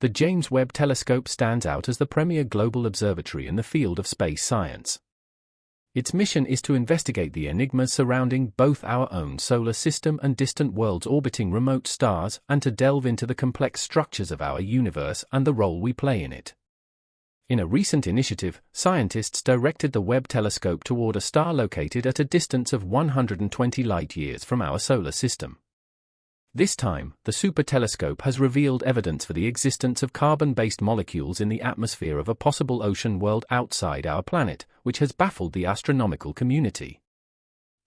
The James Webb Telescope stands out as the premier global observatory in the field of space science. Its mission is to investigate the enigmas surrounding both our own solar system and distant worlds orbiting remote stars, and to delve into the complex structures of our universe and the role we play in it. In a recent initiative, scientists directed the Webb telescope toward a star located at a distance of 120 light-years from our solar system. This time, the super telescope has revealed evidence for the existence of carbon-based molecules in the atmosphere of a possible ocean world outside our planet, which has baffled the astronomical community.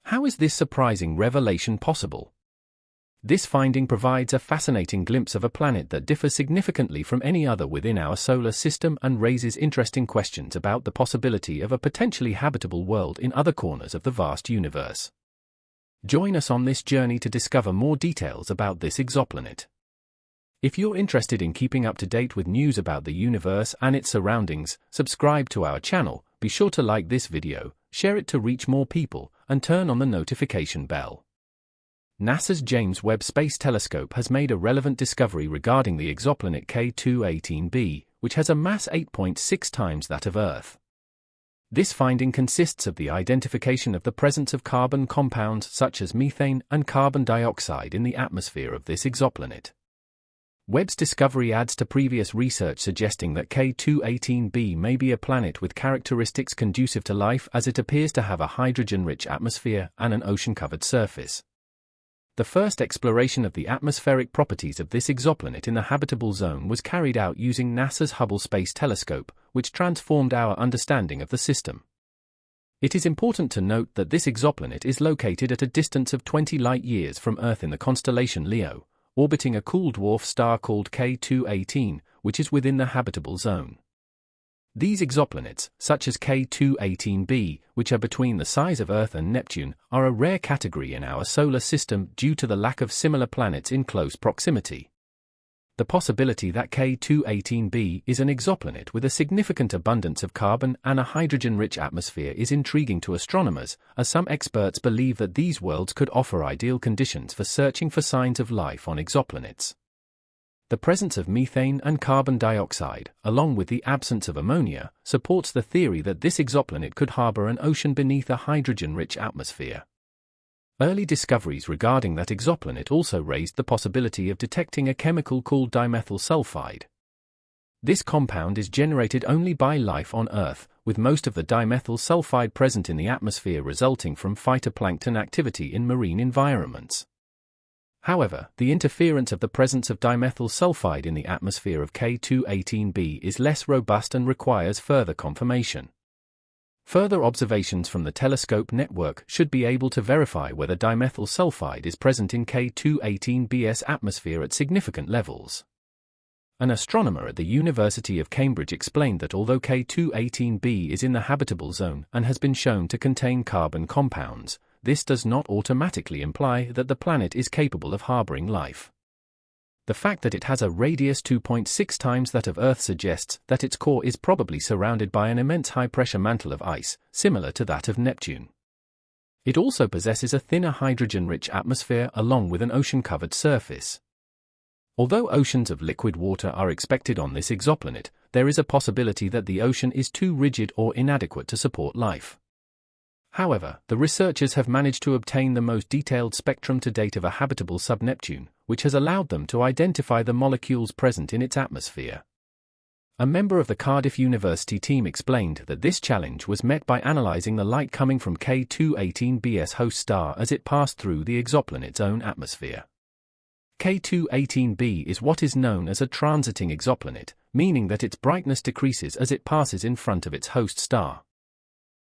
How is this surprising revelation possible? This finding provides a fascinating glimpse of a planet that differs significantly from any other within our solar system and raises interesting questions about the possibility of a potentially habitable world in other corners of the vast universe. Join us on this journey to discover more details about this exoplanet. If you're interested in keeping up to date with news about the universe and its surroundings, subscribe to our channel, be sure to like this video, share it to reach more people, and turn on the notification bell. NASA's James Webb Space Telescope has made a relevant discovery regarding the exoplanet K2-18b, which has a mass 8.6 times that of Earth. This finding consists of the identification of the presence of carbon compounds such as methane and carbon dioxide in the atmosphere of this exoplanet. Webb's discovery adds to previous research suggesting that K2-18b may be a planet with characteristics conducive to life, as it appears to have a hydrogen-rich atmosphere and an ocean-covered surface. The first exploration of the atmospheric properties of this exoplanet in the habitable zone was carried out using NASA's Hubble Space Telescope, which transformed our understanding of the system. It is important to note that this exoplanet is located at a distance of 20 light-years from Earth in the constellation Leo, orbiting a cool dwarf star called K2-18, which is within the habitable zone. These exoplanets, such as K2-18b, which are between the size of Earth and Neptune, are a rare category in our solar system due to the lack of similar planets in close proximity. The possibility that K2-18b is an exoplanet with a significant abundance of carbon and a hydrogen-rich atmosphere is intriguing to astronomers, as some experts believe that these worlds could offer ideal conditions for searching for signs of life on exoplanets. The presence of methane and carbon dioxide, along with the absence of ammonia, supports the theory that this exoplanet could harbor an ocean beneath a hydrogen-rich atmosphere. Early discoveries regarding that exoplanet also raised the possibility of detecting a chemical called dimethyl sulfide. This compound is generated only by life on Earth, with most of the dimethyl sulfide present in the atmosphere resulting from phytoplankton activity in marine environments. However, the interference of the presence of dimethyl sulfide in the atmosphere of K2-18b is less robust and requires further confirmation. Further observations from the telescope network should be able to verify whether dimethyl sulfide is present in K2-18b's atmosphere at significant levels. An astronomer at the University of Cambridge explained that although K2-18b is in the habitable zone and has been shown to contain carbon compounds, this does not automatically imply that the planet is capable of harboring life. The fact that it has a radius 2.6 times that of Earth suggests that its core is probably surrounded by an immense high-pressure mantle of ice, similar to that of Neptune. It also possesses a thinner hydrogen-rich atmosphere along with an ocean-covered surface. Although oceans of liquid water are expected on this exoplanet, there is a possibility that the ocean is too rigid or inadequate to support life. However, the researchers have managed to obtain the most detailed spectrum to date of a habitable sub-Neptune, which has allowed them to identify the molecules present in its atmosphere. A member of the Cardiff University team explained that this challenge was met by analyzing the light coming from K2-18b's host star as it passed through the exoplanet's own atmosphere. K2-18b is what is known as a transiting exoplanet, meaning that its brightness decreases as it passes in front of its host star.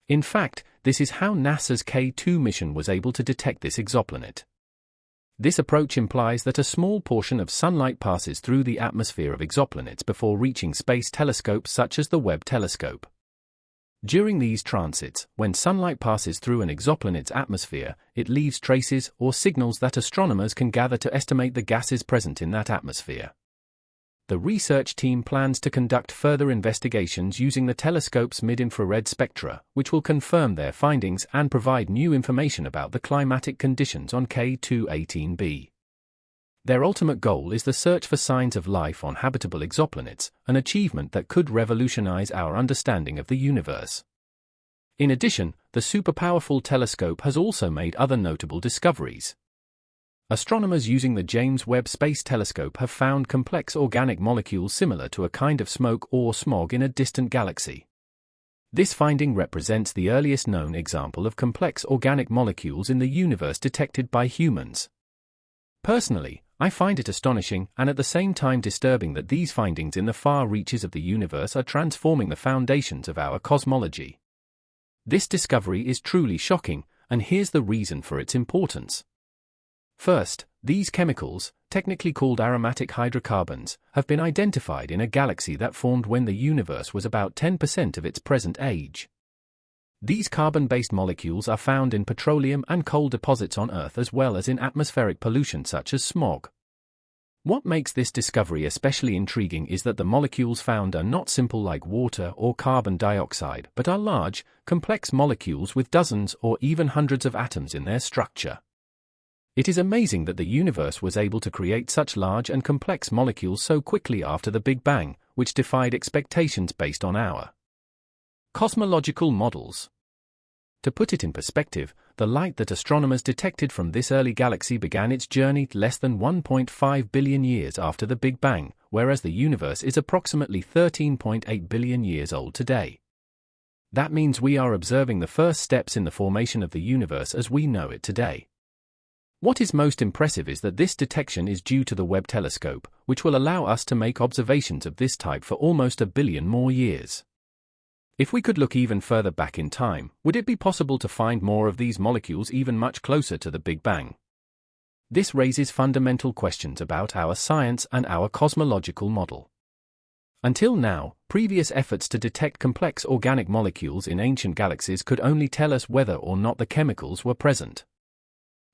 In fact, this is how NASA's K2 mission was able to detect this exoplanet. This approach implies that a small portion of sunlight passes through the atmosphere of exoplanets before reaching space telescopes such as the Webb telescope. During these transits, when sunlight passes through an exoplanet's atmosphere, it leaves traces or signals that astronomers can gather to estimate the gases present in that atmosphere. The research team plans to conduct further investigations using the telescope's mid-infrared spectra, which will confirm their findings and provide new information about the climatic conditions on K2-18b. Their ultimate goal is the search for signs of life on habitable exoplanets, an achievement that could revolutionize our understanding of the universe. In addition, the superpowerful telescope has also made other notable discoveries. Astronomers using the James Webb Space Telescope have found complex organic molecules similar to a kind of smoke or smog in a distant galaxy. This finding represents the earliest known example of complex organic molecules in the universe detected by humans. Personally, I find it astonishing and at the same time disturbing that these findings in the far reaches of the universe are transforming the foundations of our cosmology. This discovery is truly shocking, and here's the reason for its importance. First, these chemicals, technically called aromatic hydrocarbons, have been identified in a galaxy that formed when the universe was about 10% of its present age. These carbon-based molecules are found in petroleum and coal deposits on Earth as well as in atmospheric pollution such as smog. What makes this discovery especially intriguing is that the molecules found are not simple like water or carbon dioxide, but are large, complex molecules with dozens or even hundreds of atoms in their structure. It is amazing that the universe was able to create such large and complex molecules so quickly after the Big Bang, which defied expectations based on our cosmological models. To put it in perspective, the light that astronomers detected from this early galaxy began its journey less than 1.5 billion years after the Big Bang, whereas the universe is approximately 13.8 billion years old today. That means we are observing the first steps in the formation of the universe as we know it today. What is most impressive is that this detection is due to the Webb telescope, which will allow us to make observations of this type for almost a billion more years. If we could look even further back in time, would it be possible to find more of these molecules even much closer to the Big Bang? This raises fundamental questions about our science and our cosmological model. Until now, previous efforts to detect complex organic molecules in ancient galaxies could only tell us whether or not the chemicals were present.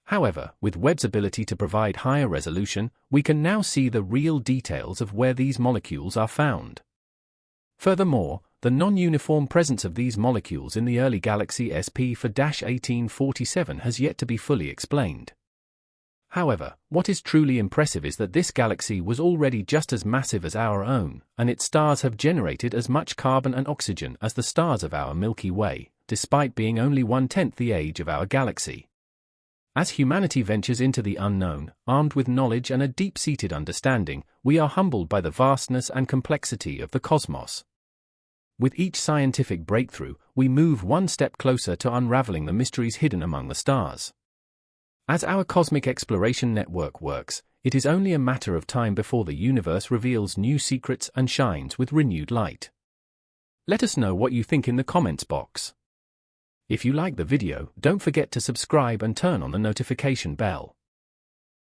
However, with Webb's ability to provide higher resolution, we can now see the real details of where these molecules are found. Furthermore, the non-uniform presence of these molecules in the early galaxy SP4-1847 has yet to be fully explained. However, what is truly impressive is that this galaxy was already just as massive as our own, and its stars have generated as much carbon and oxygen as the stars of our Milky Way, despite being only 1/10 the age of our galaxy. As humanity ventures into the unknown, armed with knowledge and a deep-seated understanding, we are humbled by the vastness and complexity of the cosmos. With each scientific breakthrough, we move one step closer to unraveling the mysteries hidden among the stars. As our cosmic exploration network works, it is only a matter of time before the universe reveals new secrets and shines with renewed light. Let us know what you think in the comments box. If you like the video, don't forget to subscribe and turn on the notification bell.